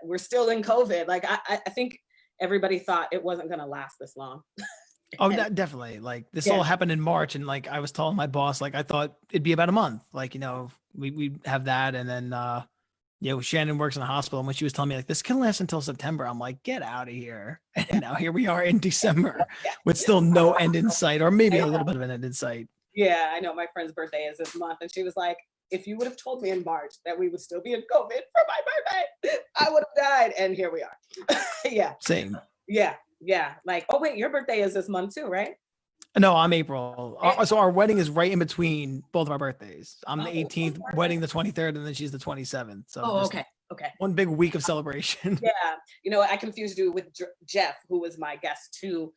we're still in COVID. Like, I think everybody thought it wasn't going to last this long. Oh, definitely. Like this Yeah. all happened in March, and like I was telling my boss, like I thought it'd be about a month. Like, you know, we have that, and then Shannon works in the hospital, and when she was telling me like this can last until September, I'm like, get out of here. And now here we are in December with still no end in sight, or maybe a little bit of an end in sight. Yeah, I know my friend's birthday is this month, and she was like, if you would have told me in March that we would still be in COVID for my birthday, I would have died. And here we are. Yeah. Same. Yeah. Yeah. Like, oh wait, your birthday is this month too, right? No, I'm April. So our wedding is right in between both of our birthdays. I'm the 18th, wedding the 23rd, and then she's the 27th. So okay. One big week of celebration. Yeah. You know, I confused you with Jeff, who was my guest 2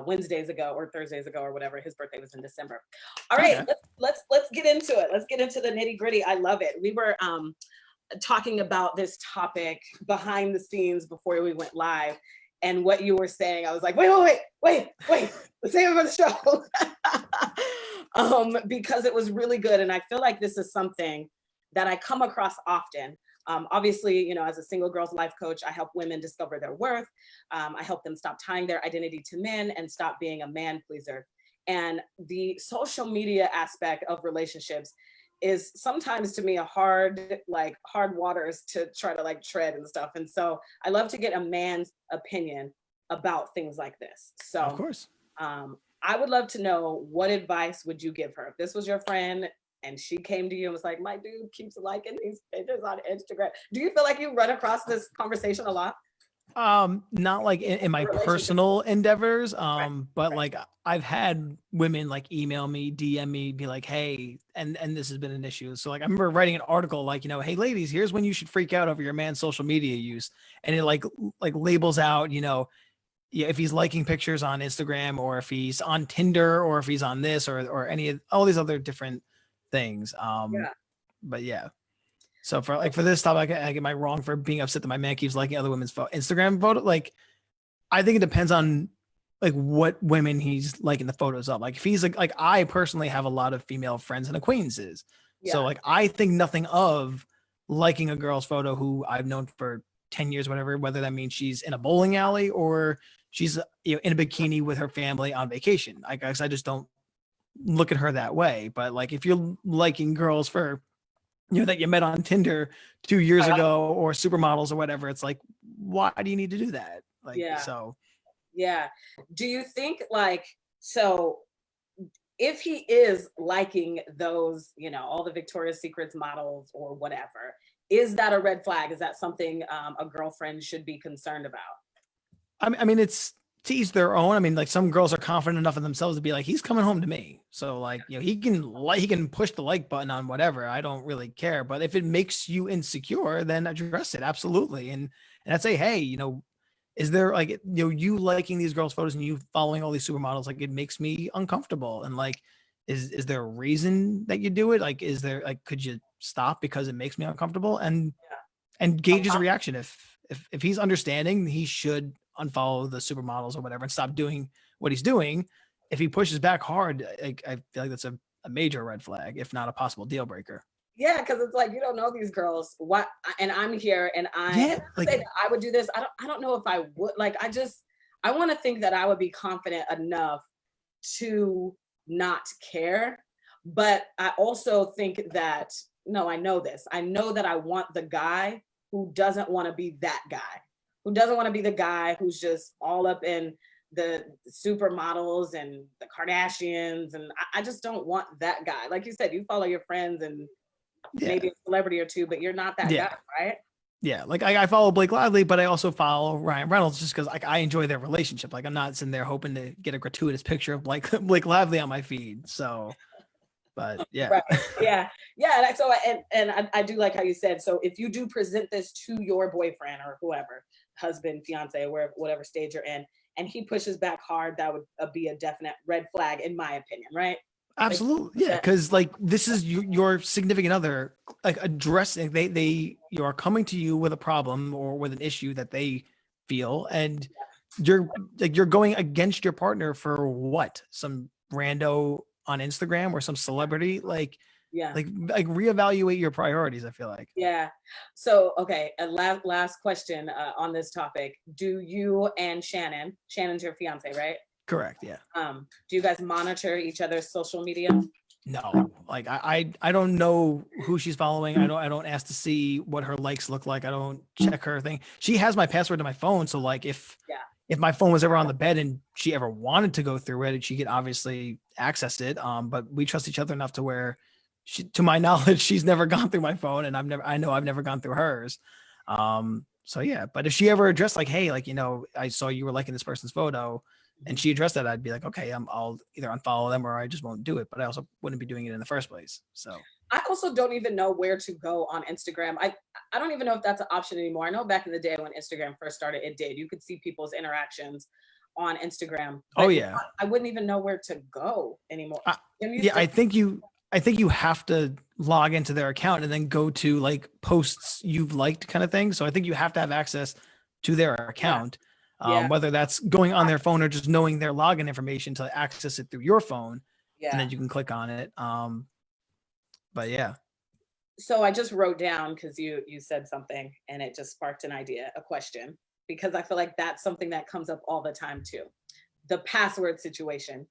Wednesdays ago or Thursdays ago or whatever. His birthday was in December. All right, okay. Let's get into it. Let's get into the nitty gritty. I love it. We were talking about this topic behind the scenes before we went live, and what you were saying, I was like, wait, let's save it for the show. Because it was really good. And I feel like this is something that I come across often. Obviously, you know, as a single girls life coach, I help women discover their worth. I help them stop tying their identity to men and stop being a man pleaser. And the social media aspect of relationships is sometimes to me a hard waters to try to like tread and stuff. And so I love to get a man's opinion about things like this. So of course, I would love to know, what advice would you give her if this was your friend and she came to you and was like, my dude keeps liking these pictures on Instagram? Do you feel like you run across this conversation a lot? Not like in my personal endeavors, but like I've had women like email me, DM me, be like, hey, and this has been an issue. So like I remember writing an article like, you know, hey ladies, here's when you should freak out over your man's social media use. And it like labels out, you know, if he's liking pictures on Instagram, or if he's on Tinder, or if he's on this or any of all these other different things. But yeah. So for this topic, I get my wrong for being upset that my man keeps liking other women's Instagram photo. Like, I think it depends on like what women he's liking the photos of. Like if he's like I personally have a lot of female friends and acquaintances. Yeah. So like, I think nothing of liking a girl's photo who I've known for 10 years, whatever, whether that means she's in a bowling alley or she's, you know, in a bikini with her family on vacation. I guess I just don't look at her that way. But like, if you're liking girls for, you know, that you met on Tinder 2 years ago, or supermodels or whatever, it's like, why do you need to do that? Like, yeah. Do you think like, so if he is liking those, you know, all the Victoria's Secrets models or whatever, is that a red flag? Is that something a girlfriend should be concerned about? I mean, it's to each their own. I mean, like some girls are confident enough in themselves to be like, he's coming home to me. So like, you know, he can push the like button on whatever. I don't really care. But if it makes you insecure, then address it. Absolutely. And I'd say, hey, you know, is there like, you know, you liking these girls' photos and you following all these supermodels, like it makes me uncomfortable. And like, is there a reason that you do it? Like, is there like, could you stop because it makes me uncomfortable? And gauge his reaction. If he's understanding, he should unfollow the supermodels or whatever and stop doing what he's doing. If he pushes back hard, I feel like that's a major red flag, if not a possible deal breaker. Yeah, because it's like, you don't know these girls. What? And I'm here, and I would do this. I don't know if I would. Like, I want to think that I would be confident enough to not care. But I also think that, no, I know this. I know that I want the guy who doesn't want to be that guy, who doesn't want to be the guy who's just all up in the supermodels and the Kardashians. And I just don't want that guy. Like you said, you follow your friends and maybe a celebrity or two, but you're not that guy, right? Yeah, like I follow Blake Lively, but I also follow Ryan Reynolds just because like I enjoy their relationship. Like I'm not sitting there hoping to get a gratuitous picture of Blake Lively on my feed. So, but yeah, right. yeah. And so I do like how you said. So if you do present this to your boyfriend or whoever, husband, fiance, or whatever stage you're in, and he pushes back hard, that would be a definite red flag, in my opinion, right? Absolutely. Yeah. Cause like, this is your significant other, like addressing, you are coming to you with a problem or with an issue that they feel. And you're going against your partner for what? Some rando on Instagram or some celebrity? Like, Yeah. like reevaluate your priorities, I feel like. Yeah. So, okay. A last question on this topic. Do you and Shannon's your fiance, right? Correct. Yeah. Do you guys monitor each other's social media? No, like I don't know who she's following. I don't ask to see what her likes look like. I don't check her thing. She has my password to my phone, so like if my phone was ever on the bed and she ever wanted to go through it, she could obviously access it. But we trust each other enough to where to my knowledge, she's never gone through my phone, and I know I've never gone through hers. So yeah, but if she ever addressed like, hey, like, I saw you were liking this person's photo, and she addressed that, I'd be like, okay, I'll either unfollow them or I just won't do it. But I also wouldn't be doing it in the first place. So I also don't even know where to go on Instagram. I don't even know if that's an option anymore. I know back in the day when Instagram first started, it did. You could see people's interactions on Instagram. Oh yeah. I wouldn't even know where to go anymore. Yeah, I think you have to log into their account and then go to like posts you've liked kind of thing. So I think you have to have access to their account. Whether that's going on their phone or just knowing their login information to access it through your phone, and then you can click on it. But yeah. So I just wrote down, because you said something and it just sparked an idea, a question, because I feel like that's something that comes up all the time too. The password situation.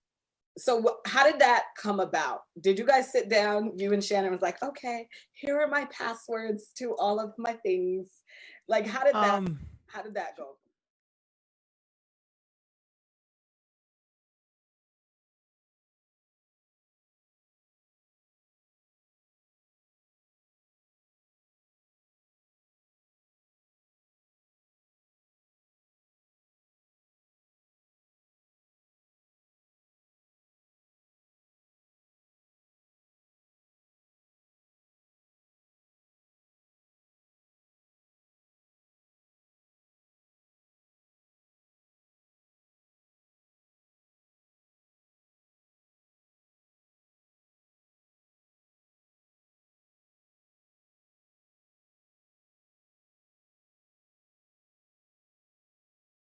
So how did that come about? Did you guys sit down, you and Shannon was like, okay, here are my passwords to all of my things. Like, how did that go?